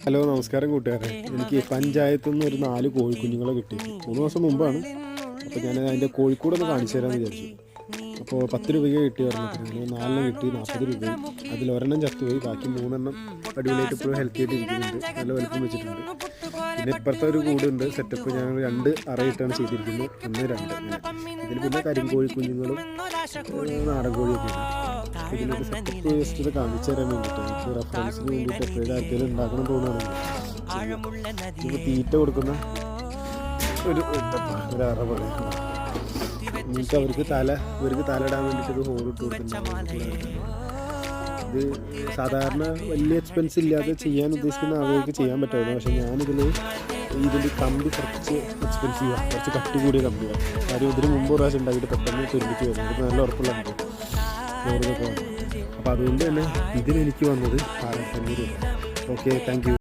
Hello നമസ്കാരം കൂട്ടുകാരെ. എനിക്ക് പഞ്ചായത്തിൽ നിന്ന് ഒരു 4 കോഴിക്കുഞ്ഞുങ്ങളെ കിട്ടി 3 ദിവസം മുമ്പാണ്. അപ്പോൾ ഞാൻ അതിൻ്റെ കോഴിക്കൂടൊന്ന് കാണിച്ചു തരാമെന്ന് വിചാരിച്ചു. അപ്പോൾ 10 രൂപയ്ക്ക് കിട്ടി പറഞ്ഞിട്ട് 4 കിട്ടി 40 രൂപയും. അതിൽ ഒരെണ്ണം ചത്തുപോയി, ബാക്കി 3 അടിപൊളിയായിട്ട് ഇപ്പോഴും ഹെൽത്തി ആയിട്ട് ഇരിക്കുന്നുണ്ട്. നല്ല വലുപ്പം വെച്ചിട്ടുണ്ട്. പിന്നെ ഇപ്പുറത്തെ ഒരു കൂടുണ്ട് സെറ്റപ്പ്. ഞാൻ 2 അറയിട്ടാണ് ചെയ്തിരിക്കുന്നത്, 1, 2 അങ്ങനെ. ഇതിൽ പിന്നെ കരിങ്കോഴി കുഞ്ഞുങ്ങളും നാടൻ കോഴിയൊക്കെ ഉണ്ട്. ഇതിനൊരു സെറ്റപ്പ് ജസ്റ്റ് ഇത് കാണിച്ചു തരാൻ വേണ്ടിയിട്ട്, എനിക്ക് റെഫറൻസിന് വേണ്ടിയിട്ട് എപ്പോഴും ആർക്കെങ്കിലും ഉണ്ടാക്കണം തോന്നുകയാണെങ്കിൽ ഇപ്പോൾ തീറ്റ കൊടുക്കുന്ന ഒരു അറ പോലെ. എന്നിട്ട് ഇവർക്ക് തല ഇടാൻ വേണ്ടിയിട്ട് ഒരു ഹോൾ ഇട്ട് കൊടുക്കുന്നുണ്ട്. ഇത് സാധാരണ വലിയ എക്സ്പെൻസ് ഇല്ലാതെ ചെയ്യാൻ ഉദ്ദേശിക്കുന്ന ആളുകൾക്ക് ചെയ്യാൻ പറ്റുമായിരുന്നു. പക്ഷേ ഇതിൻ്റെ കമ്പി കുറച്ച് എക്സ്പെൻസീവാണ്, കുറച്ച് കട്ടി കൂടിയ കമ്പിയാണ്. കാര്യം ഇതിന് മുമ്പ് പ്രാവശ്യം ഉണ്ടാക്കിയിട്ട് പെട്ടെന്ന് തുരുമ്പിച്ച് വരുന്നത്. ഇത് നല്ല ഉറപ്പുള്ള കമ്പി അപ്പോൾ അതുകൊണ്ട് തന്നെ ഇതിനെനിക്ക് വന്നത് 650 രൂപ. Okay, thank you.